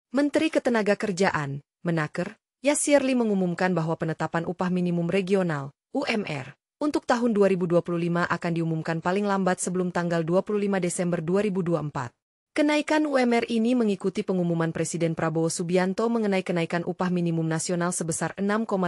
Menteri Ketenagakerjaan, Menaker, Yasirli mengumumkan bahwa penetapan upah minimum regional, UMR, untuk tahun 2025 akan diumumkan paling lambat sebelum tanggal 25 Desember 2024. Kenaikan UMR ini mengikuti pengumuman Presiden Prabowo Subianto mengenai kenaikan upah minimum nasional sebesar 6,5%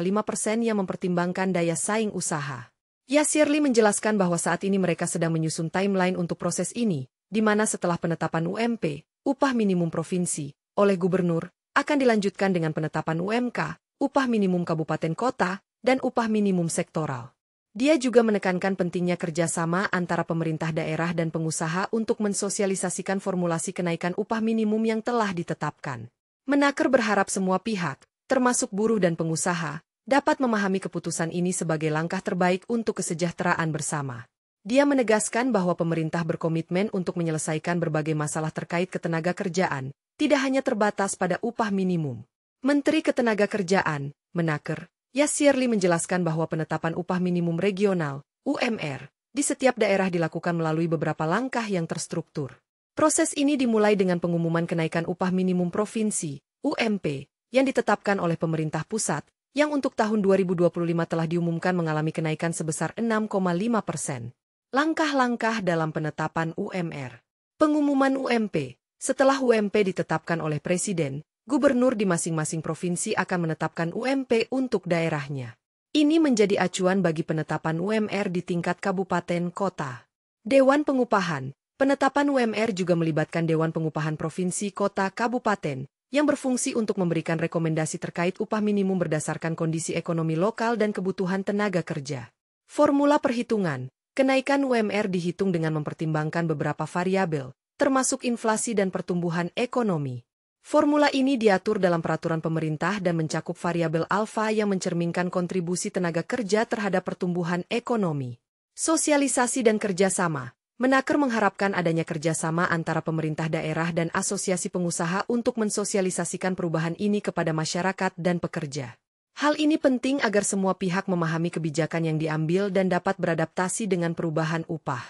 yang mempertimbangkan daya saing usaha. Yasirli menjelaskan bahwa saat ini mereka sedang menyusun timeline untuk proses ini, di mana setelah penetapan UMP, upah minimum provinsi, oleh gubernur, akan dilanjutkan dengan penetapan UMK, upah minimum kabupaten kota, dan upah minimum sektoral. Dia juga menekankan pentingnya kerjasama antara pemerintah daerah dan pengusaha untuk mensosialisasikan formulasi kenaikan upah minimum yang telah ditetapkan. Menaker berharap semua pihak, termasuk buruh dan pengusaha, dapat memahami keputusan ini sebagai langkah terbaik untuk kesejahteraan bersama. Dia menegaskan bahwa pemerintah berkomitmen untuk menyelesaikan berbagai masalah terkait ketenagakerjaan, tidak hanya terbatas pada upah minimum. Menteri Ketenagakerjaan, Menaker, Yasirli menjelaskan bahwa penetapan upah minimum regional, UMR, di setiap daerah dilakukan melalui beberapa langkah yang terstruktur. Proses ini dimulai dengan pengumuman kenaikan upah minimum provinsi, UMP, yang ditetapkan oleh pemerintah pusat, yang untuk tahun 2025 telah diumumkan mengalami kenaikan sebesar 6,5%. Langkah-langkah dalam penetapan UMR. Pengumuman UMP. Setelah UMP ditetapkan oleh Presiden, gubernur di masing-masing provinsi akan menetapkan UMP untuk daerahnya. Ini menjadi acuan bagi penetapan UMR di tingkat kabupaten kota. Dewan Pengupahan. Penetapan UMR juga melibatkan Dewan Pengupahan Provinsi Kota Kabupaten, yang berfungsi untuk memberikan rekomendasi terkait upah minimum berdasarkan kondisi ekonomi lokal dan kebutuhan tenaga kerja. Formula perhitungan, kenaikan UMR dihitung dengan mempertimbangkan beberapa variabel, termasuk inflasi dan pertumbuhan ekonomi. Formula ini diatur dalam peraturan pemerintah dan mencakup variabel alfa yang mencerminkan kontribusi tenaga kerja terhadap pertumbuhan ekonomi. Sosialisasi dan kerjasama. Menaker mengharapkan adanya kerjasama antara pemerintah daerah dan asosiasi pengusaha untuk mensosialisasikan perubahan ini kepada masyarakat dan pekerja. Hal ini penting agar semua pihak memahami kebijakan yang diambil dan dapat beradaptasi dengan perubahan upah.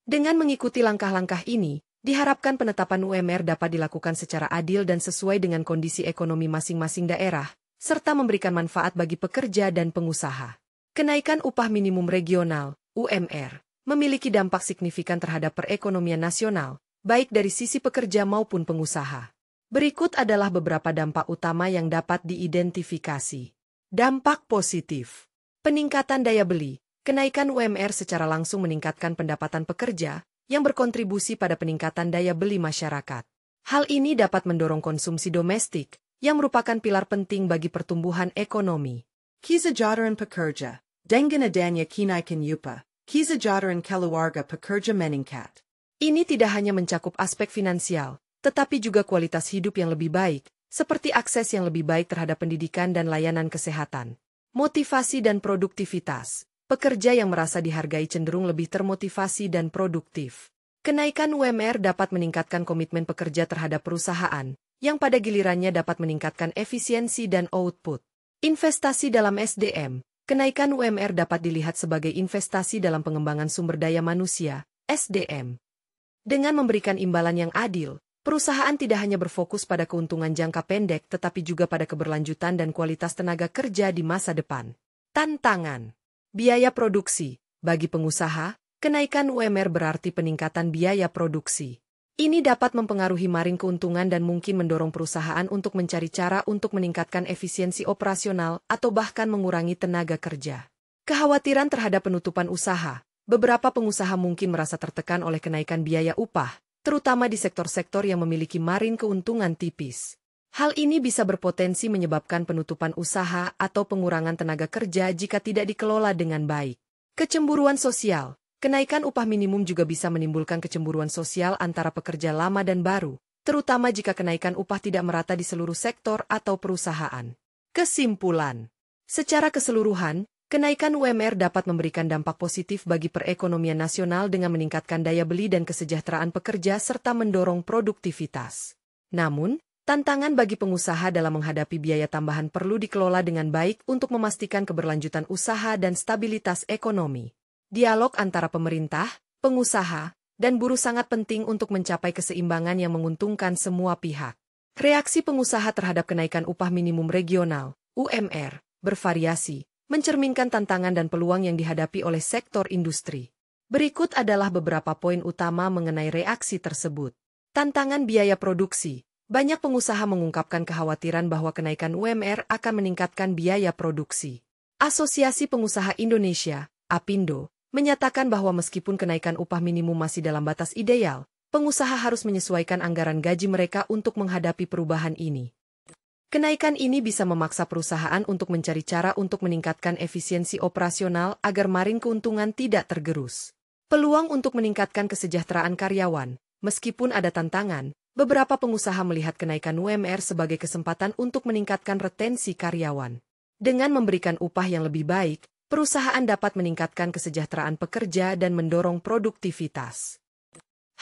Dengan mengikuti langkah-langkah ini, diharapkan penetapan UMR dapat dilakukan secara adil dan sesuai dengan kondisi ekonomi masing-masing daerah, serta memberikan manfaat bagi pekerja dan pengusaha. Kenaikan upah minimum regional, UMR, memiliki dampak signifikan terhadap perekonomian nasional, baik dari sisi pekerja maupun pengusaha. Berikut adalah beberapa dampak utama yang dapat diidentifikasi. Dampak positif. Peningkatan daya beli. Kenaikan UMR secara langsung meningkatkan pendapatan pekerja, yang berkontribusi pada peningkatan daya beli masyarakat. Hal ini dapat mendorong konsumsi domestik, yang merupakan pilar penting bagi pertumbuhan ekonomi. Kesejahteraan pekerja. Dengan adanya kenaikan upah, kesejahteraan keluarga pekerja meningkat. Ini tidak hanya mencakup aspek finansial, tetapi juga kualitas hidup yang lebih baik, seperti akses yang lebih baik terhadap pendidikan dan layanan kesehatan. Motivasi dan produktivitas. Pekerja yang merasa dihargai cenderung lebih termotivasi dan produktif. Kenaikan UMR dapat meningkatkan komitmen pekerja terhadap perusahaan, yang pada gilirannya dapat meningkatkan efisiensi dan output. Investasi dalam SDM. Kenaikan UMR dapat dilihat sebagai investasi dalam pengembangan sumber daya manusia, SDM. Dengan memberikan imbalan yang adil, perusahaan tidak hanya berfokus pada keuntungan jangka pendek tetapi juga pada keberlanjutan dan kualitas tenaga kerja di masa depan. Tantangan. Biaya produksi. Bagi pengusaha, kenaikan UMR berarti peningkatan biaya produksi. Ini dapat mempengaruhi margin keuntungan dan mungkin mendorong perusahaan untuk mencari cara untuk meningkatkan efisiensi operasional atau bahkan mengurangi tenaga kerja. Kekhawatiran terhadap penutupan usaha. Beberapa pengusaha mungkin merasa tertekan oleh kenaikan biaya upah, terutama di sektor-sektor yang memiliki margin keuntungan tipis. Hal ini bisa berpotensi menyebabkan penutupan usaha atau pengurangan tenaga kerja jika tidak dikelola dengan baik. Kecemburuan sosial. Kenaikan upah minimum juga bisa menimbulkan kecemburuan sosial antara pekerja lama dan baru, terutama jika kenaikan upah tidak merata di seluruh sektor atau perusahaan. Kesimpulan. Secara keseluruhan, kenaikan UMR dapat memberikan dampak positif bagi perekonomian nasional dengan meningkatkan daya beli dan kesejahteraan pekerja serta mendorong produktivitas. Namun, tantangan bagi pengusaha dalam menghadapi biaya tambahan perlu dikelola dengan baik untuk memastikan keberlanjutan usaha dan stabilitas ekonomi. Dialog antara pemerintah, pengusaha, dan buruh sangat penting untuk mencapai keseimbangan yang menguntungkan semua pihak. Reaksi pengusaha terhadap kenaikan upah minimum regional, UMR, bervariasi, mencerminkan tantangan dan peluang yang dihadapi oleh sektor industri. Berikut adalah beberapa poin utama mengenai reaksi tersebut. Tantangan biaya produksi. Banyak pengusaha mengungkapkan kekhawatiran bahwa kenaikan UMR akan meningkatkan biaya produksi. Asosiasi Pengusaha Indonesia, APindo, menyatakan bahwa meskipun kenaikan upah minimum masih dalam batas ideal, pengusaha harus menyesuaikan anggaran gaji mereka untuk menghadapi perubahan ini. Kenaikan ini bisa memaksa perusahaan untuk mencari cara untuk meningkatkan efisiensi operasional agar margin keuntungan tidak tergerus. Peluang untuk meningkatkan kesejahteraan karyawan. Meskipun ada tantangan, beberapa pengusaha melihat kenaikan UMR sebagai kesempatan untuk meningkatkan retensi karyawan. Dengan memberikan upah yang lebih baik, perusahaan dapat meningkatkan kesejahteraan pekerja dan mendorong produktivitas.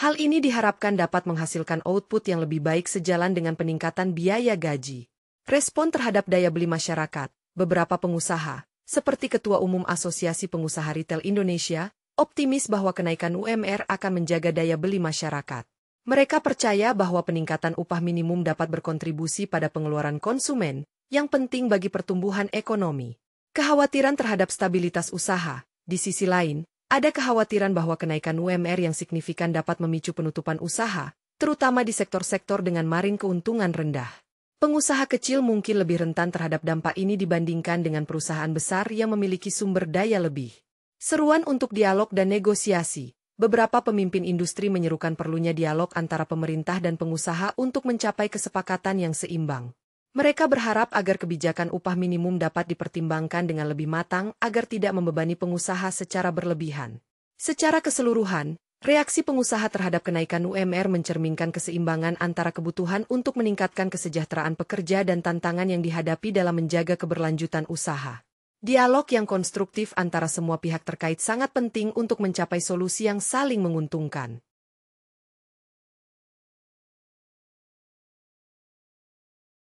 Hal ini diharapkan dapat menghasilkan output yang lebih baik sejalan dengan peningkatan biaya gaji. Respon terhadap daya beli masyarakat, beberapa pengusaha, seperti Ketua Umum Asosiasi Pengusaha Retail Indonesia, optimis bahwa kenaikan UMR akan menjaga daya beli masyarakat. Mereka percaya bahwa peningkatan upah minimum dapat berkontribusi pada pengeluaran konsumen, yang penting bagi pertumbuhan ekonomi. Kekhawatiran terhadap stabilitas usaha. Di sisi lain, ada kekhawatiran bahwa kenaikan UMR yang signifikan dapat memicu penutupan usaha, terutama di sektor-sektor dengan margin keuntungan rendah. Pengusaha kecil mungkin lebih rentan terhadap dampak ini dibandingkan dengan perusahaan besar yang memiliki sumber daya lebih. Seruan untuk dialog dan negosiasi. Beberapa pemimpin industri menyerukan perlunya dialog antara pemerintah dan pengusaha untuk mencapai kesepakatan yang seimbang. Mereka berharap agar kebijakan upah minimum dapat dipertimbangkan dengan lebih matang agar tidak membebani pengusaha secara berlebihan. Secara keseluruhan, reaksi pengusaha terhadap kenaikan UMR mencerminkan keseimbangan antara kebutuhan untuk meningkatkan kesejahteraan pekerja dan tantangan yang dihadapi dalam menjaga keberlanjutan usaha. Dialog yang konstruktif antara semua pihak terkait sangat penting untuk mencapai solusi yang saling menguntungkan.